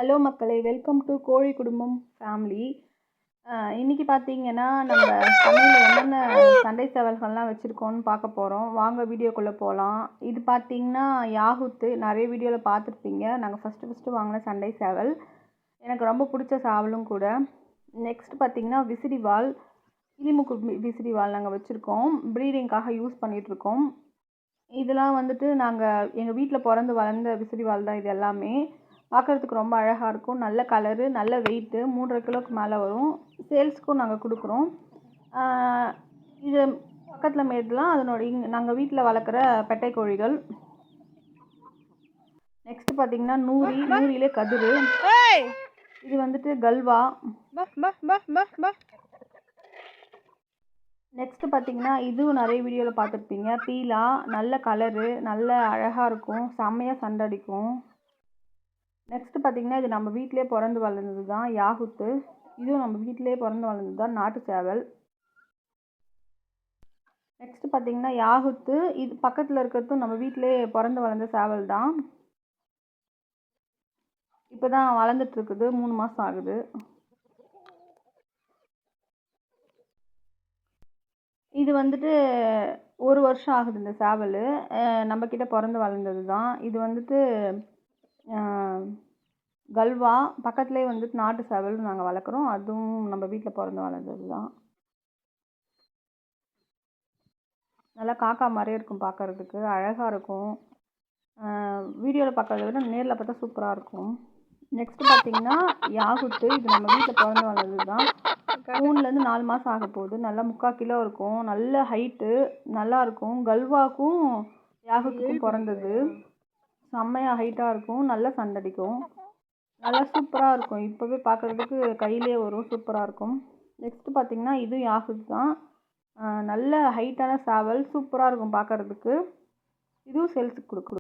Hello மக்களே, welcome to கோழி குடும்பம் ஃபேமிலி. இன்றைக்கி பார்த்தீங்கன்னா நம்ம சமையலில் என்னென்ன சண்டை சேவல்கள்லாம் வச்சுருக்கோன்னு பார்க்க போகிறோம். வாங்க வீடியோக்குள்ளே போகலாம். இது பார்த்தீங்கன்னா யாகுத்து, நிறைய வீடியோவில் பார்த்துருப்பீங்க. நாங்கள் ஃபஸ்ட்டு வாங்கின சண்டை சேவல், எனக்கு ரொம்ப பிடிச்ச சேவலும் கூட. நெக்ஸ்ட் பார்த்தீங்கன்னா விசிறிவால், கிளிமுக்கு விசிறிவால் நாங்கள் வச்சுருக்கோம். ப்ரீடிங்காக யூஸ் பண்ணிகிட்ருக்கோம். இதெல்லாம் வந்துட்டு நாங்கள் எங்கள் வீட்டில் பிறந்து வளர்ந்த விசிறிவால் தான். இது எல்லாமே பார்க்குறதுக்கு ரொம்ப அழகாக இருக்கும். நல்ல கலரு, நல்ல வெயிட்டு, 3.5 கிலோவுக்கு மேலே வரும். சேல்ஸுக்கும் நாங்கள் கொடுக்குறோம். இது பக்கத்தில் மேடெலாம் அதனோட நாங்கள் வீட்டில் வளர்க்குற பெட்டை கோழிகள். நெக்ஸ்ட் பார்த்தீங்கன்னா நூறிலே கதிர். இது வந்துட்டு கல்வா. நெக்ஸ்ட் பார்த்தீங்கன்னா இதுவும் நிறைய வீடியோவில் பார்த்துருப்பீங்க. பீலா, நல்ல கலரு, நல்ல அழகாக இருக்கும், செம்மையாக சண்டடிக்கும். நெக்ஸ்ட் பார்த்தீங்கன்னா இது நம்ம வீட்டிலே பிறந்து வளர்ந்தது தான் யாகுத்து. இதுவும் நம்ம வீட்டிலே பிறந்து வளர்ந்தது தான் நாட்டு சேவல். நெக்ஸ்ட் பார்த்தீங்கன்னா யாகுத்து, இது பக்கத்தில் இருக்கிறதும் நம்ம வீட்டிலே பிறந்து வளர்ந்த சேவல் தான். இப்போ தான் வளர்ந்துட்டுருக்குது, 3 மாதம் ஆகுது. இது வந்துட்டு 1 வருஷம் ஆகுது இந்த சேவல். நம்மக்கிட்ட பிறந்து வளர்ந்தது தான். இது வந்துட்டு கல்வா, பக்கத்துலேயே வந்துட்டு நாட்டு சேவல் நாங்கள் வளர்க்குறோம். அதுவும் நம்ம வீட்டில் பிறந்து வளர்ந்தது தான். நல்லா காக்கா மாதிரியே இருக்கும், பார்க்குறதுக்கு அழகாக இருக்கும். வீடியோவில் பார்க்குறத விட நேரில் பார்த்தா சூப்பராக இருக்கும். நெக்ஸ்ட் பார்த்தீங்கன்னா யாகுத்து, இது நம்ம வீட்டில் பிறந்து வளர்ந்தது தான். 3லேருந்து 4 மாதம் ஆக போகுது. நல்லா 3/4 கிலோ இருக்கும், நல்ல ஹைட்டு, நல்லாயிருக்கும். கல்வாக்கும் யாகுத்துக்கும் பிறந்தது. செம்மையாக ஹைட்டாக இருக்கும், நல்ல சண்டடிக்கும், நல்லா சூப்பராக இருக்கும். இப்போவே பார்க்குறதுக்கு கையிலே வரும், சூப்பராக இருக்கும். நெக்ஸ்ட்டு பார்த்தீங்கன்னா இதுவும் யாகுத்து தான். நல்ல ஹைட்டான சேவல், சூப்பராக இருக்கும் பார்க்குறதுக்கு. இதுவும் சேல்ஸுக்கு கொடுக்குறோம்.